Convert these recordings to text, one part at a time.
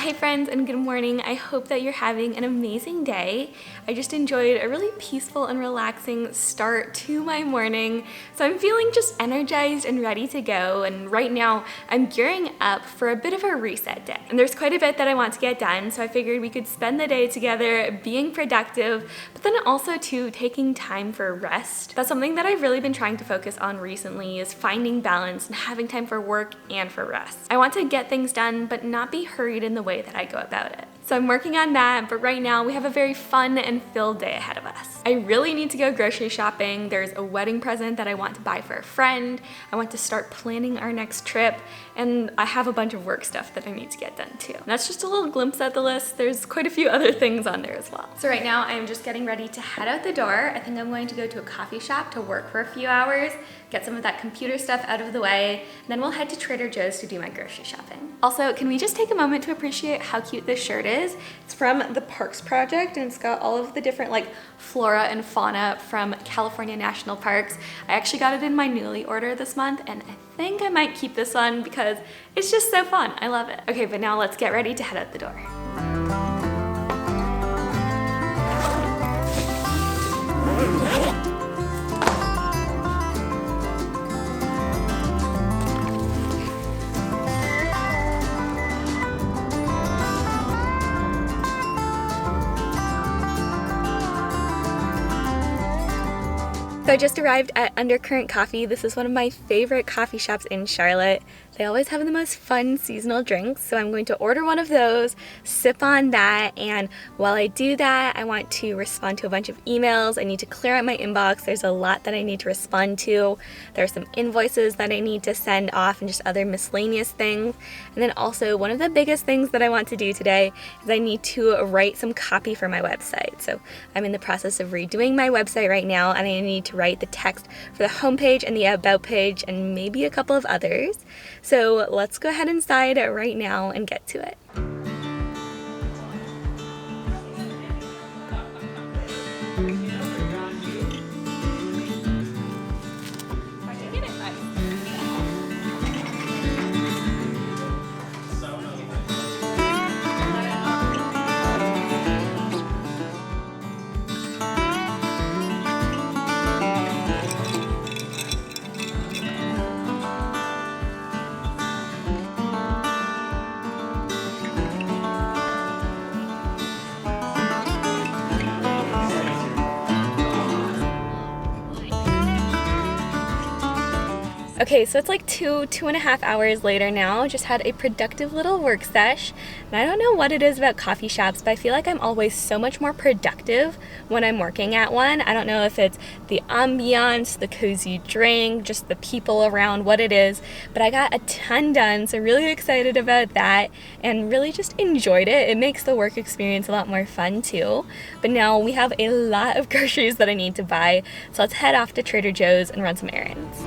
Hey friends, and good morning. I hope that you're having an amazing day. I just enjoyed a really peaceful and relaxing start to my morning, so I'm feeling just energized and ready to go. And right now I'm gearing up for a bit of a reset day, and there's quite a bit that I want to get done, so I figured we could spend the day together being productive, but then also too taking time for rest. That's something that I've really been trying to focus on recently, is finding balance and having time for work and for rest. I want to get things done but not be hurried in the way that I go about it. So I'm working on that, but right now we have a very fun and filled day ahead of us. I really need to go grocery shopping. There's a wedding present that I want to buy for a friend. I want to start planning our next trip, and I have a bunch of work stuff that I need to get done too. And that's just a little glimpse at the list. There's quite a few other things on there as well. So right now I am just getting ready to head out the door. I think I'm going to go to a coffee shop to work for a few hours, get some of that computer stuff out of the way, and then we'll head to Trader Joe's to do my grocery shopping. Also, can we just take a moment to appreciate how cute this shirt is? It's from the Parks Project, and it's got all of the different like flora and fauna from California National Parks. I actually got it in my newly order this month, and I think I might keep this one because it's just so fun. I love it. Okay, but now let's get ready to head out the door. So I just arrived at Undercurrent Coffee. This is one of my favorite coffee shops in Charlotte. They always have the most fun seasonal drinks, so I'm going to order one of those, sip on that, and while I do that, I want to respond to a bunch of emails. I need to clear out my inbox. There's a lot that I need to respond to. There are some invoices that I need to send off and just other miscellaneous things. And then also, one of the biggest things that I want to do today is I need to write some copy for my website. So I'm in the process of redoing my website right now, and I need to write the text for the homepage and the about page and maybe a couple of others. So let's go ahead inside right now and get to it. Okay, so it's like 2.5 hours later now. Just had a productive little work sesh. And I don't know what it is about coffee shops, but I feel like I'm always so much more productive when I'm working at one. I don't know if it's the ambiance, the cozy drink, just the people around, what it is, but I got a ton done, so really excited about that and really just enjoyed it. It makes the work experience a lot more fun too. But now we have a lot of groceries that I need to buy, so let's head off to Trader Joe's and run some errands.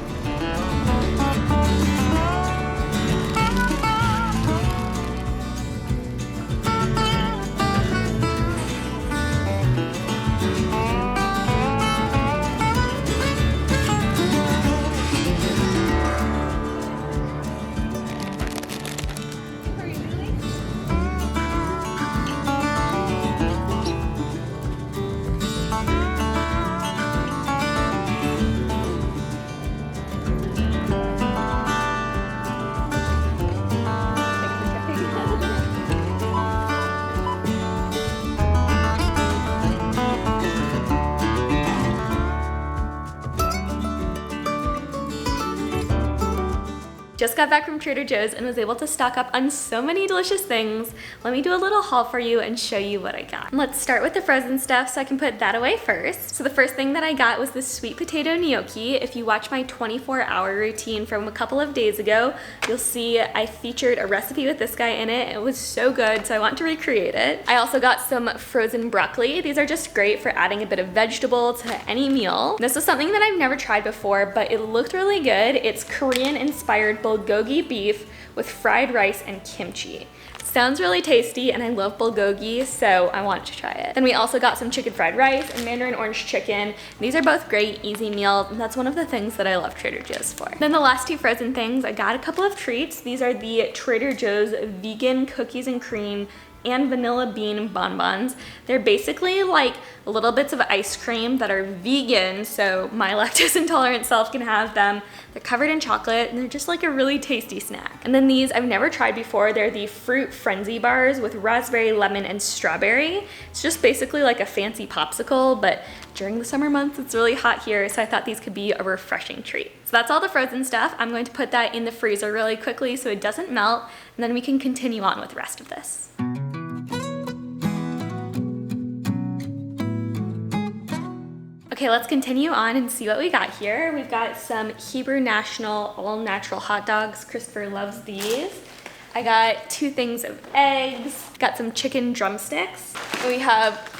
Just got back from Trader Joe's and was able to stock up on so many delicious things. Let me do a little haul for you and show you what I got. Let's start with the frozen stuff so I can put that away first. So the first thing that I got was this sweet potato gnocchi. If you watch my 24-hour routine from a couple of days ago, you'll see I featured a recipe with this guy in it. It was so good, so I want to recreate it. I also got some frozen broccoli. These are just great for adding a bit of vegetable to any meal. This was something that I've never tried before, but it looked really good. It's Korean-inspired bulgogi beef with fried rice and kimchi. sounds really tasty and I love bulgogi, so I wanted to try it. Then we also got some chicken fried rice and mandarin orange chicken. These are both great, easy meals, and that's one of the things that I love Trader Joe's for. Then the last two frozen things, I got a couple of treats. These are the Trader Joe's vegan cookies and cream and vanilla bean bonbons. They're basically like little bits of ice cream that are vegan, so my lactose intolerant self can have them. They're covered in chocolate and they're just like a really tasty snack. And then these I've never tried before. They're the fruit frenzy bars with raspberry, lemon, and strawberry. It's just basically like a fancy popsicle, but during the summer months it's really hot here, so I thought these could be a refreshing treat. So that's all the frozen stuff. I'm going to put that in the freezer really quickly so it doesn't melt, and then we can continue on with the rest of this. Okay, let's continue on and see what we got here. We've got some Hebrew National all-natural hot dogs. Christopher loves these. I got 2 things of eggs, got some chicken drumsticks, and we have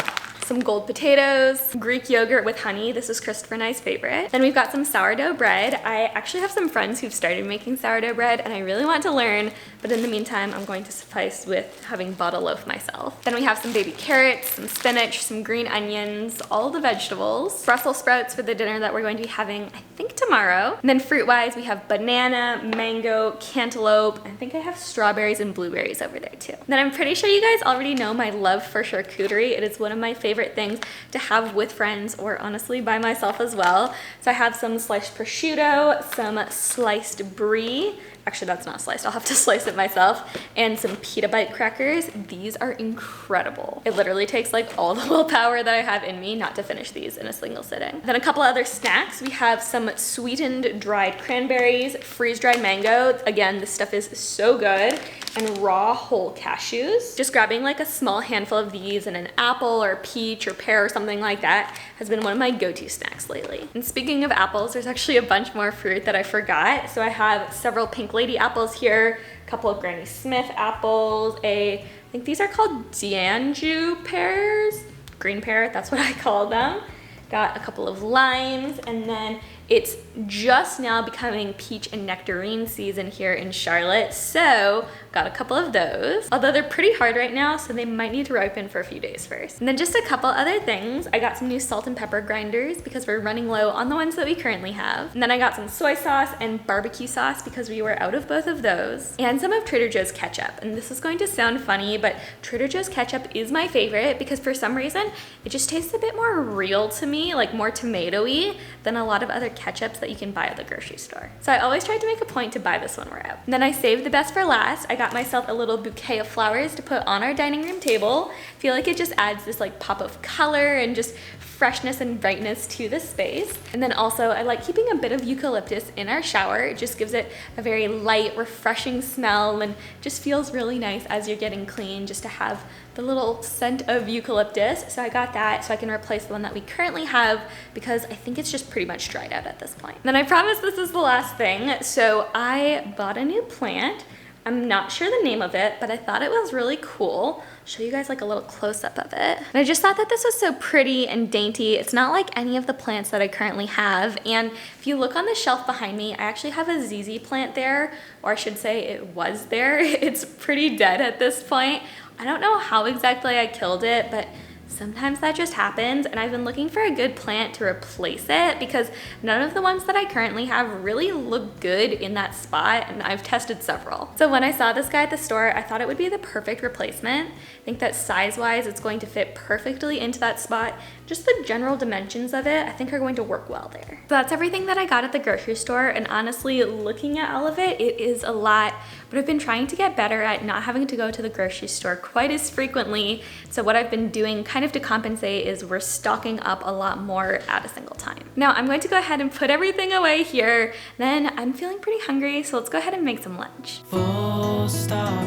some gold potatoes, Greek yogurt with honey. This is Christopher and I's favorite. Then we've got some sourdough bread. I actually have some friends who've started making sourdough bread and I really want to learn, but in the meantime, I'm going to suffice with having bought a loaf myself. Then we have some baby carrots, some spinach, some green onions, all the vegetables, Brussels sprouts for the dinner that we're going to be having, I think tomorrow. And then fruit-wise, we have banana, mango, cantaloupe. I think I have strawberries and blueberries over there too. Then I'm pretty sure you guys already know my love for charcuterie. It is one of my favorite things to have with friends or honestly by myself as well. So I have some sliced prosciutto, some sliced brie. Actually, that's not sliced. I'll have to slice it myself. And some pita bite crackers. These are incredible. It literally takes like all the willpower that I have in me not to finish these in a single sitting. Then a couple other snacks. We have some sweetened dried cranberries, freeze-dried mango. Again, this stuff is so good. And raw whole cashews. Just grabbing like a small handful of these and an apple or peach or pear or something like that has been one of my go-to snacks lately. And speaking of apples, there's actually a bunch more fruit that I forgot. So I have several Pink Lady apples here, a couple of Granny Smith apples, I think these are called D'Anjou pears, green pear, that's what I call them. Got a couple of limes, and then it's just now becoming peach and nectarine season here in Charlotte, so got a couple of those. Although they're pretty hard right now, so they might need to ripen for a few days first. And then just a couple other things. I got some new salt and pepper grinders because we're running low on the ones that we currently have. And then I got some soy sauce and barbecue sauce because we were out of both of those. And some of Trader Joe's ketchup. And this is going to sound funny, but Trader Joe's ketchup is my favorite because for some reason, it just tastes a bit more real to me, like more tomato-y than a lot of other ketchups that you can buy at the grocery store. So I always tried to make a point to buy this when we're out. And then I saved the best for last. I got myself a little bouquet of flowers to put on our dining room table. I feel like it just adds this like pop of color and just freshness and brightness to the space. And then also I like keeping a bit of eucalyptus in our shower. It just gives it a very light, refreshing smell and just feels really nice as you're getting clean just to have the little scent of eucalyptus. So I got that so I can replace the one that we currently have because I think it's just pretty much dried out at this point. And then I promise this is the last thing. So I bought a new plant. I'm not sure the name of it, but I thought it was really cool. I'll show you guys like a little close-up of it. And I just thought that this was so pretty and dainty. It's not like any of the plants that I currently have. And if you look on the shelf behind me, I actually have a ZZ plant there, or I should say it was there. It's pretty dead at this point. I don't know how exactly I killed it, but sometimes that just happens, and I've been looking for a good plant to replace it because none of the ones that I currently have really look good in that spot, and I've tested several. So when I saw this guy at the store, I thought it would be the perfect replacement. I think that size-wise, it's going to fit perfectly into that spot. Just the general dimensions of it, I think are going to work well there. So that's everything that I got at the grocery store, and honestly, looking at all of it, it is a lot, but I've been trying to get better at not having to go to the grocery store quite as frequently. So what I've been doing kind of to compensate is we're stocking up a lot more at a single time. Now I'm going to go ahead and put everything away here. Then I'm feeling pretty hungry, so let's go ahead and make some lunch. Full stop.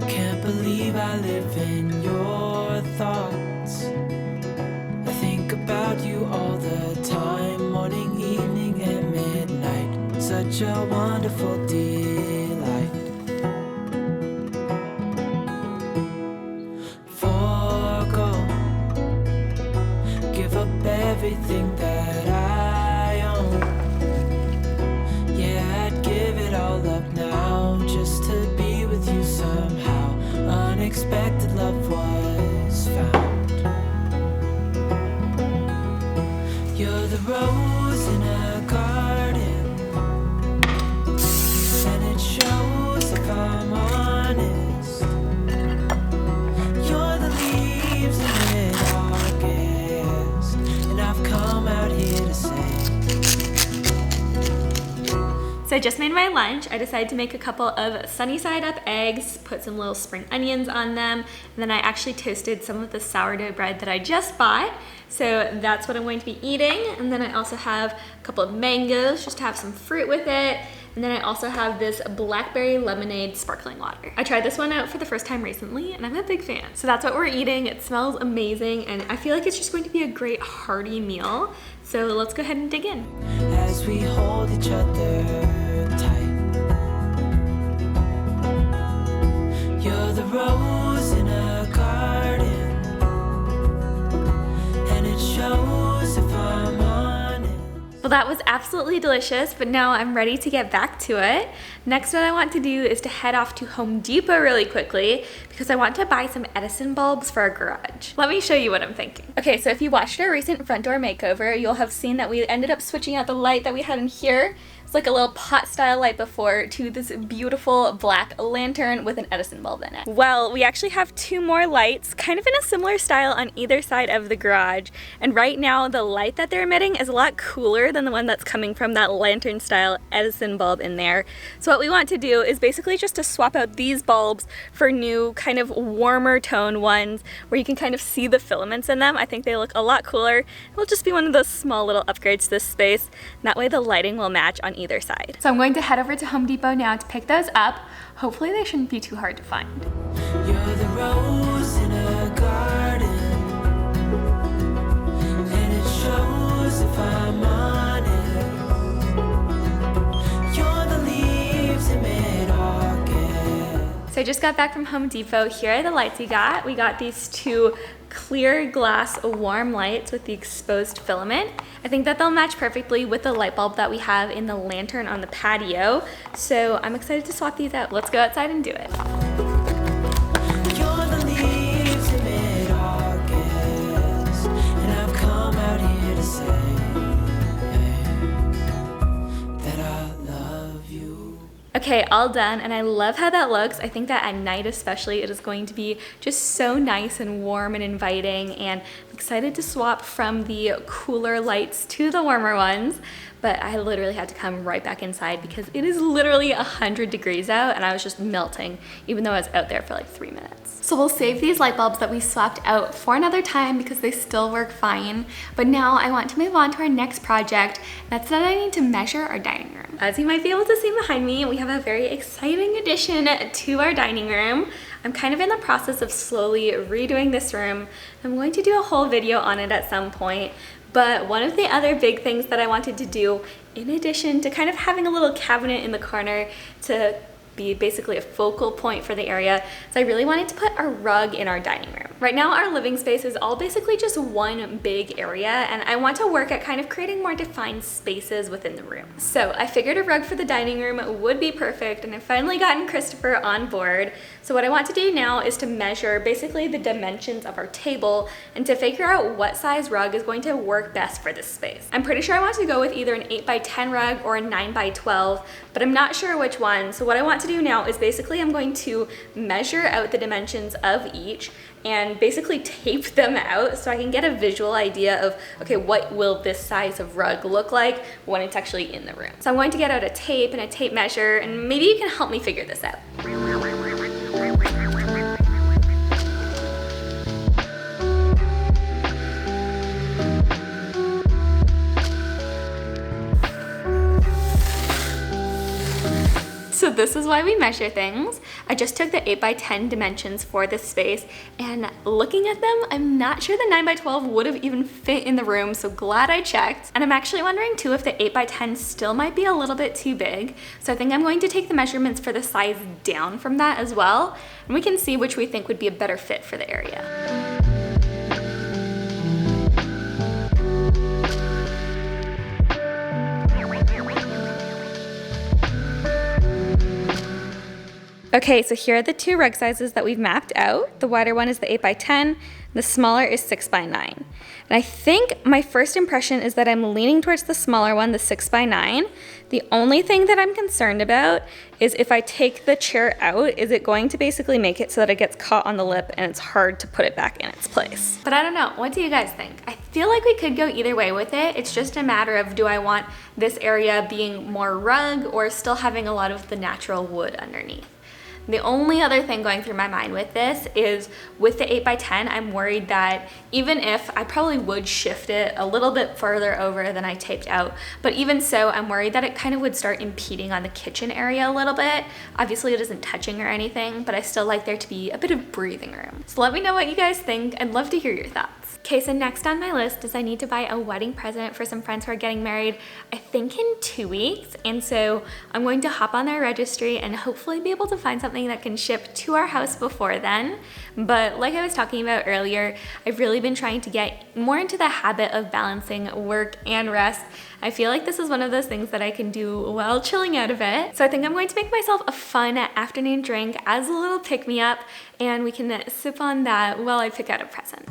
Can't believe I live in your thoughts. I think about you all the time, morning, evening, and midnight. Such a wonderful delight. Forgo, give up everything that I own. Yeah, I'd give it all up now just to be with you some unexpected love was found. You're the rose in a garden, and it shows if I'm honest. You're the leaves in mid-August, and I've come out here to say. So I just made my lunch. I decided to make a couple of sunny side up eggs, put some little spring onions on them, and then I actually toasted some of the sourdough bread that I just bought. So that's what I'm going to be eating. And then I also have a couple of mangoes just to have some fruit with it. And then I also have this blackberry lemonade sparkling water. I tried this one out for the first time recently and I'm a big fan. So that's what we're eating. It smells amazing and I feel like it's just going to be a great hearty meal. So let's go ahead and dig in. As we hold each other tight, you're the rose in a garden, and it shows if I'm honest. Well, that was absolutely delicious, but now I'm ready to get back to it. Next, what I want to do is to head off to Home Depot really quickly because I want to buy some Edison bulbs for our garage. Let me show you what I'm thinking. Okay, so if you watched our recent front door makeover, you'll have seen that we ended up switching out the light that we had in here. It's like a little pot style light before to this beautiful black lantern with an Edison bulb in it. Well, we actually have two more lights kind of in a similar style on either side of the garage. And right now the light that they're emitting is a lot cooler than the one that's coming from that lantern style Edison bulb in there. So what we want to do is basically just to swap out these bulbs for new kind of warmer tone ones where you can kind of see the filaments in them. I think they look a lot cooler. It'll just be one of those small little upgrades to this space. And that way the lighting will match on either side. So I'm going to head over to Home Depot now to pick those up. Hopefully they shouldn't be too hard to find. You're the rose in a garden, and it shows if I'm honest. You're the leaves in mid-August. So I just got back from Home Depot. Here are the lights we got. We got these two clear glass warm lights with the exposed filament. I think that they'll match perfectly with the light bulb that we have in the lantern on the patio. So I'm excited to swap these out. Let's go outside and do it. You're the leaves in mid-August, and I've come out here to say that I love you. Okay, all done, and I love how that looks. I think that at night especially, it is going to be just so nice and warm and inviting, and I'm excited to swap from the cooler lights to the warmer ones, but I literally had to come right back inside because it is literally 100 degrees out, and I was just melting, even though I was out there for like 3 minutes. So we'll save these light bulbs that we swapped out for another time because they still work fine, but now I want to move on to our next project. That's that I need to measure our dining room. As you might be able to see behind me, we have a very exciting addition to our dining room. I'm kind of in the process of slowly redoing this room. I'm going to do a whole video on it at some point, but one of the other big things that I wanted to do, in addition to kind of having a little cabinet in the corner to be basically a focal point for the area, so I really wanted to put a rug in our dining room. Right now our living space is all basically just one big area, and I want to work at kind of creating more defined spaces within the room. So I figured a rug for the dining room would be perfect, and I've finally gotten Christopher on board. So what I want to do now is to measure basically the dimensions of our table and to figure out what size rug is going to work best for this space. I'm pretty sure I want to go with either an 8x10 rug or a 9x12, but I'm not sure which one. So what I want to do now is basically I'm going to measure out the dimensions of each and basically tape them out so I can get a visual idea of, okay, what will this size of rug look like when it's actually in the room. So I'm going to get out a tape and a tape measure, and maybe you can help me figure this out. So this is why we measure things. I just took the 8x10 dimensions for this space, and looking at them, I'm not sure the 9x12 would have even fit in the room, so glad I checked. And I'm actually wondering too if the 8x10 still might be a little bit too big. So I think I'm going to take the measurements for the size down from that as well, and we can see which we think would be a better fit for the area. Okay, so here are the two rug sizes that we've mapped out. The wider one is the 8x10, the smaller is 6x9. And I think my first impression is that I'm leaning towards the smaller one, the 6x9. The only thing that I'm concerned about is if I take the chair out, is it going to basically make it so that it gets caught on the lip and it's hard to put it back in its place? But I don't know, what do you guys think? I feel like we could go either way with it. It's just a matter of, do I want this area being more rug or still having a lot of the natural wood underneath? The only other thing going through my mind with this is with the 8x10, I'm worried that even if I probably would shift it a little bit further over than I taped out, but even so, I'm worried that it kind of would start impeding on the kitchen area a little bit. Obviously it isn't touching or anything, but I still like there to be a bit of breathing room. So let me know what you guys think. I'd love to hear your thoughts. Okay, so next on my list is I need to buy a wedding present for some friends who are getting married, I think in 2 weeks. And so I'm going to hop on their registry and hopefully be able to find something that can ship to our house before then. But like I was talking about earlier, I've really been trying to get more into the habit of balancing work and rest. I feel like this is one of those things that I can do while chilling out a bit. So I think I'm going to make myself a fun afternoon drink as a little pick-me-up, and we can sip on that while I pick out a present.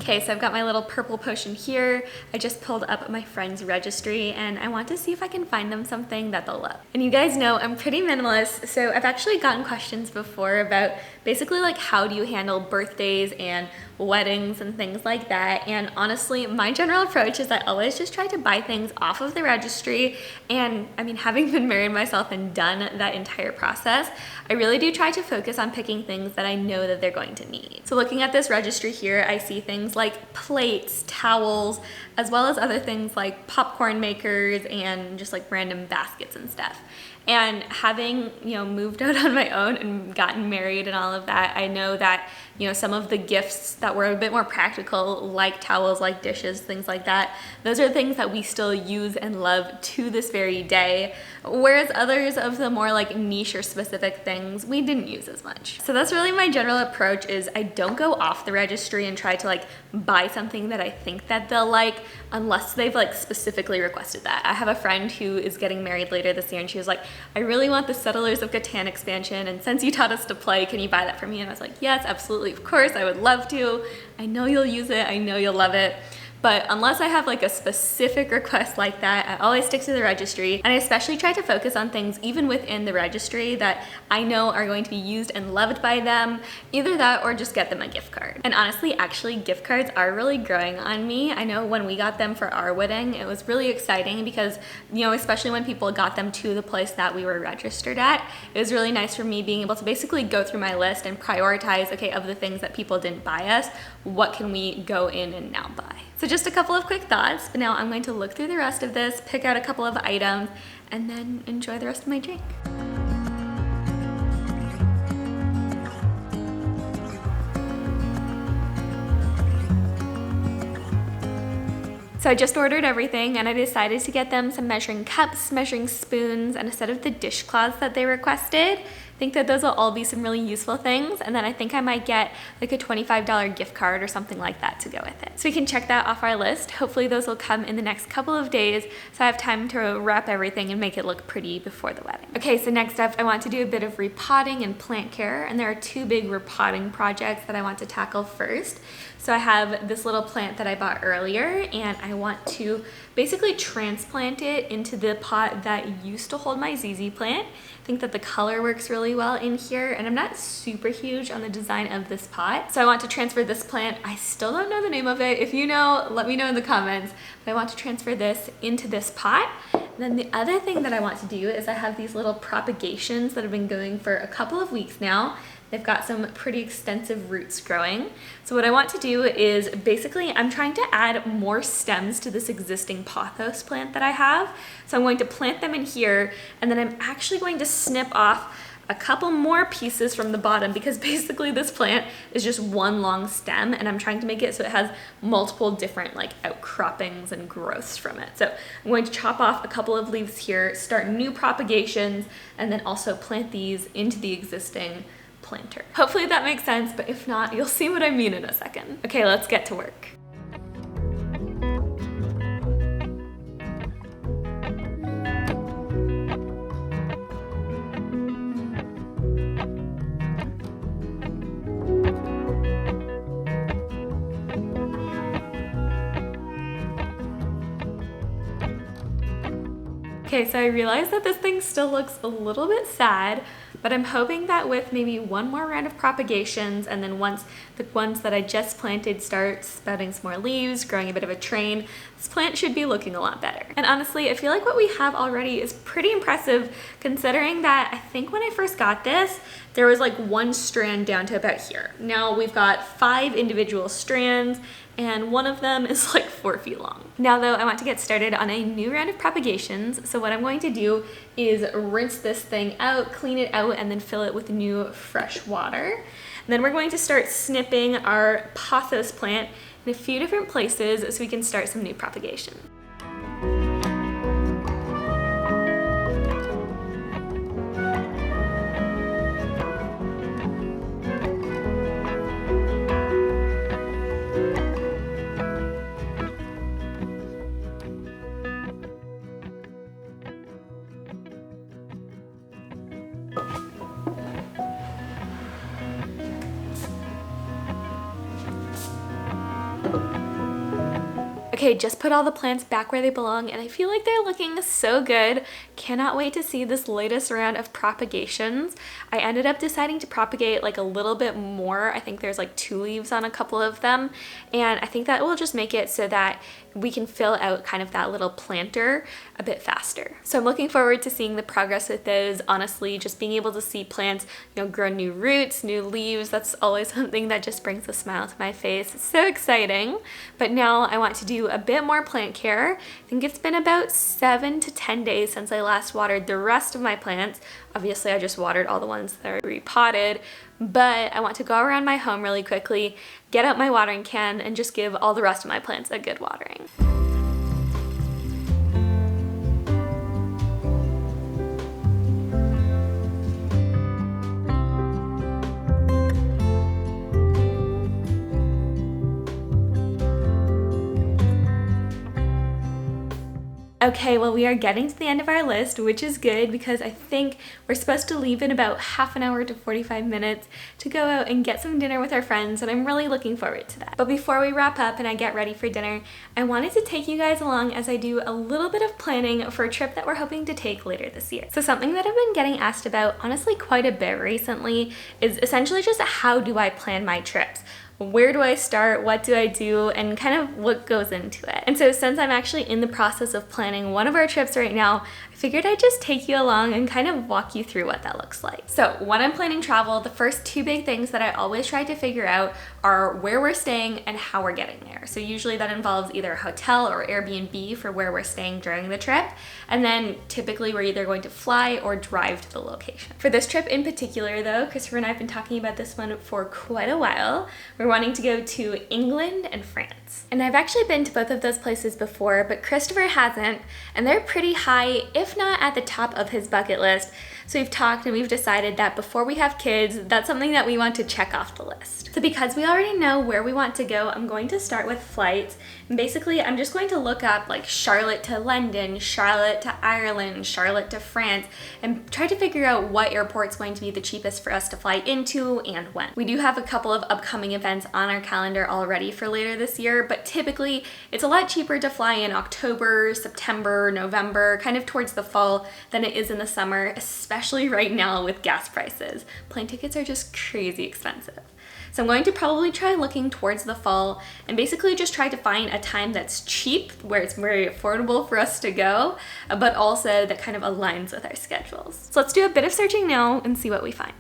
Okay, so I've got my little purple potion here. I just pulled up my friend's registry and I want to see if I can find them something that they'll love. And you guys know I'm pretty minimalist, so I've actually gotten questions before about basically like how do you handle birthdays and weddings and things like that. And honestly, my general approach is I always just try to buy things off of the registry. And I mean, having been married myself and done that entire process, I really do try to focus on picking things that I know that they're going to need. So looking at this registry here, I see things like plates, towels, as well as other things like popcorn makers and just like random baskets and stuff. And having, moved out on my own and gotten married and all of that, I know that, some of the gifts that were a bit more practical, like towels, like dishes, things like that, those are things that we still use and love to this very day. Whereas others of the more like niche or specific things, we didn't use as much. So that's really my general approach, is I don't go off the registry and try to like buy something that I think that they'll like, unless they've like specifically requested that. I have a friend who is getting married later this year and she was like, I really want the Settlers of Catan expansion, and since you taught us to play, can you buy that for me? And I was like, yes, absolutely, of course, I would love to. I know you'll use it, I know you'll love it. But unless I have like a specific request like that, I always stick to the registry. And I especially try to focus on things even within the registry that I know are going to be used and loved by them. Either that or just get them a gift card. And honestly, actually, gift cards are really growing on me. I know when we got them for our wedding, it was really exciting because, especially when people got them to the place that we were registered at, it was really nice for me being able to basically go through my list and prioritize, okay, of the things that people didn't buy us, what can we go in and now buy? So just a couple of quick thoughts, but now I'm going to look through the rest of this, pick out a couple of items, and then enjoy the rest of my drink. So I just ordered everything and I decided to get them some measuring cups, measuring spoons, and a set of the dishcloths that they requested. I think that those will all be some really useful things, and then I think I might get like a $25 gift card or something like that to go with it. So we can check that off our list. Hopefully those will come in the next couple of days so I have time to wrap everything and make it look pretty before the wedding. Okay, so next up I want to do a bit of repotting and plant care, and there are two big repotting projects that I want to tackle first. So I have this little plant that I bought earlier, and I want to basically transplant it into the pot that used to hold my ZZ plant. I think that the color works really well in here, and I'm not super huge on the design of this pot. So I want to transfer this plant. I still don't know the name of it. If you know, let me know in the comments. But I want to transfer this into this pot. And then the other thing that I want to do is I have these little propagations that have been going for a couple of weeks now. They've got some pretty extensive roots growing. So what I want to do is basically I'm trying to add more stems to this existing pothos plant that I have. So I'm going to plant them in here, and then I'm actually going to snip off a couple more pieces from the bottom because basically this plant is just one long stem, and I'm trying to make it so it has multiple different like outcroppings and growths from it. So I'm going to chop off a couple of leaves here, start new propagations, and then also plant these into the existing planter. Hopefully that makes sense, but if not, you'll see what I mean in a second. Okay, let's get to work. Okay, so I realized that this thing still looks a little bit sad, but I'm hoping that with maybe one more round of propagations, and then once the ones that I just planted start sprouting some more leaves, growing a bit of a train, this plant should be looking a lot better. And honestly, I feel like what we have already is pretty impressive, considering that I think when I first got this, there was like one strand down to about here. Now we've got 5 individual strands, and one of them is like 4 feet long. Now though, I want to get started on a new round of propagations. So what I'm going to do is rinse this thing out, clean it out, and then fill it with new fresh water. And then we're going to start snipping our pothos plant in a few different places so we can start some new propagation. Okay, just put all the plants back where they belong, and I feel like they're looking so good. Cannot wait to see this latest round of propagations. I ended up deciding to propagate like a little bit more. I think there's like 2 leaves on a couple of them, and I think that will just make it so that we can fill out kind of that little planter a bit faster. So I'm looking forward to seeing the progress with those. Honestly, just being able to see plants, grow new roots, new leaves, that's always something that just brings a smile to my face. It's so exciting. But now I want to do a bit more plant care. I think it's been about 7 to 10 days since I last watered the rest of my plants. Obviously, I just watered all the ones that are repotted, but I want to go around my home really quickly, get out my watering can, and just give all the rest of my plants a good watering. Okay, well, we are getting to the end of our list, which is good because I think we're supposed to leave in about half an hour to 45 minutes to go out and get some dinner with our friends, and I'm really looking forward to that. But before we wrap up and I get ready for dinner, I wanted to take you guys along as I do a little bit of planning for a trip that we're hoping to take later this year. So something that I've been getting asked about, honestly, quite a bit recently is essentially just how do I plan my trips? Where do I start? What do I do? And kind of what goes into it. And so since I'm actually in the process of planning one of our trips right now, I figured I'd just take you along and kind of walk you through what that looks like. So when I'm planning travel, the first 2 big things that I always try to figure out are where we're staying and how we're getting there. So usually that involves either a hotel or Airbnb for where we're staying during the trip. And then typically we're either going to fly or drive to the location. For this trip in particular though, Christopher and I have been talking about this one for quite a while. We're wanting to go to England and France. And I've actually been to both of those places before, but Christopher hasn't, and they're pretty high, if not at the top of his bucket list. So we've talked and we've decided that before we have kids, that's something that we want to check off the list. So because we already know where we want to go, I'm going to start with flights. And basically, I'm just going to look up like Charlotte to London, Charlotte to Ireland, Charlotte to France, and try to figure out what airport's going to be the cheapest for us to fly into and when. We do have a couple of upcoming events on our calendar already for later this year, but typically it's a lot cheaper to fly in October, September, November, kind of towards the fall than it is in the summer, especially right now with gas prices. Plane tickets are just crazy expensive. So I'm going to probably try looking towards the fall and basically just try to find a time that's cheap, where it's very affordable for us to go, but also that kind of aligns with our schedules. So let's do a bit of searching now and see what we find.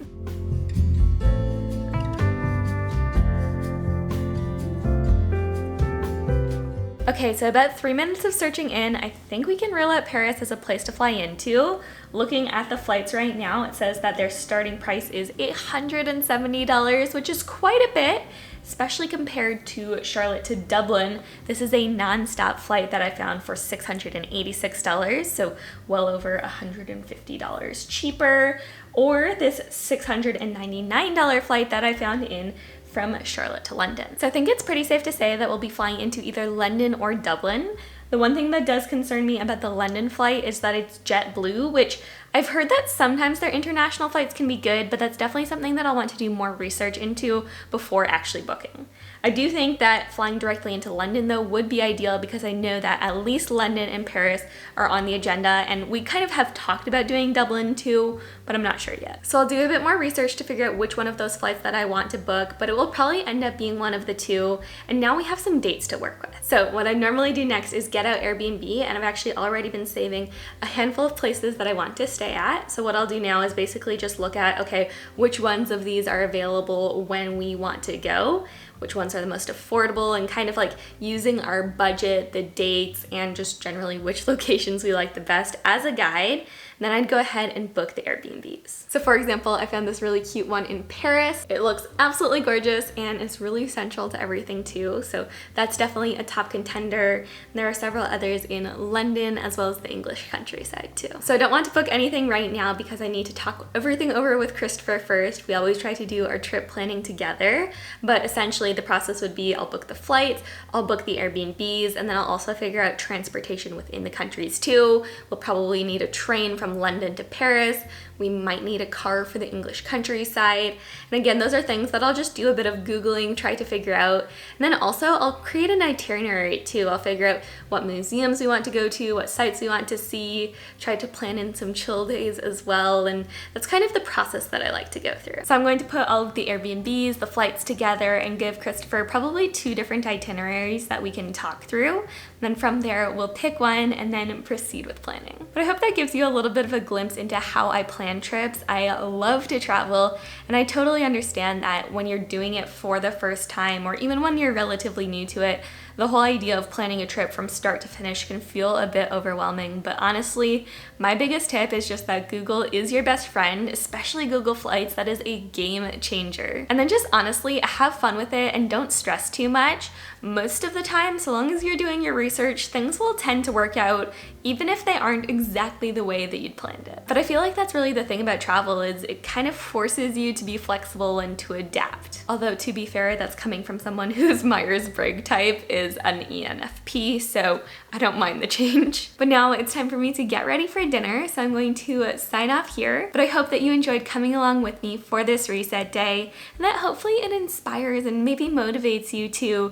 Okay, so about 3 minutes of searching in, I think we can rule out Paris as a place to fly into. Looking at the flights right now, it says that their starting price is $870, which is quite a bit, especially compared to Charlotte to Dublin. This is a non-stop flight that I found for $686, so well over $150 cheaper, or this $699 flight that I found in from Charlotte to London. So I think it's pretty safe to say that we'll be flying into either London or Dublin. The one thing that does concern me about the London flight is that it's JetBlue, which I've heard that sometimes their international flights can be good, but that's definitely something that I'll want to do more research into before actually booking. I do think that flying directly into London though would be ideal because I know that at least London and Paris are on the agenda, and we kind of have talked about doing Dublin too, but I'm not sure yet. So I'll do a bit more research to figure out which one of those flights that I want to book, but it will probably end up being one of the two, and now we have some dates to work with. So what I normally do next is get out Airbnb, and I've actually already been saving a handful of places that I want to stay at. So what I'll do now is basically just look at, okay, which ones of these are available when we want to go, which ones are the most affordable, and kind of like using our budget, the dates, and just generally which locations we like the best as a guide. And then I'd go ahead and book the Airbnbs. So for example, I found this really cute one in Paris. It looks absolutely gorgeous and it's really central to everything too. So that's definitely a top contender. And there are several others in London as well as the English countryside too. So I don't want to book anything right now because I need to talk everything over with Christopher first. We always try to do our trip planning together, but essentially the process would be I'll book the flights, I'll book the Airbnbs, and then I'll also figure out transportation within the countries too. We'll probably need a train from London to Paris. We might need a car for the English countryside. And again, those are things that I'll just do a bit of Googling, try to figure out. And then also I'll create an itinerary too. I'll figure out what museums we want to go to, what sites we want to see, try to plan in some chill days as well. And that's kind of the process that I like to go through. So I'm going to put all of the Airbnbs, the flights together, and give Christopher probably 2 different itineraries that we can talk through. And then from there, we'll pick one and then proceed with planning. But I hope that gives you a little bit of a glimpse into how I plan trips. I love to travel, and I totally understand that when you're doing it for the first time, or even when you're relatively new to it, the whole idea of planning a trip from start to finish can feel a bit overwhelming. But honestly, my biggest tip is just that Google is your best friend, especially Google Flights. That is a game changer. And then just honestly have fun with it and don't stress too much. Most of the time, so long as you're doing your research, things will tend to work out even if they aren't exactly the way that you'd planned it. But I feel like that's really the thing about travel, is it kind of forces you to be flexible and to adapt. Although to be fair, that's coming from someone whose Myers-Briggs type is an ENFP, so I don't mind the change. But now it's time for me to get ready for dinner, so I'm going to sign off here. But I hope that you enjoyed coming along with me for this reset day, and that hopefully it inspires and maybe motivates you to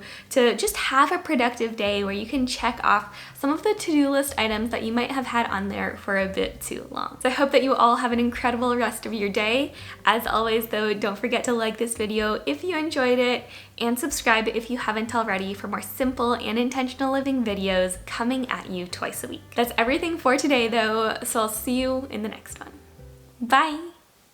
just have a productive day where you can check off some of the to-do list items that you might have had on there for a bit too long. So I hope that you all have an incredible rest of your day. As always though, don't forget to like this video if you enjoyed it, and subscribe if you haven't already for more simple and intentional living videos coming at you twice a week. That's everything for today though, so I'll see you in the next one. Bye!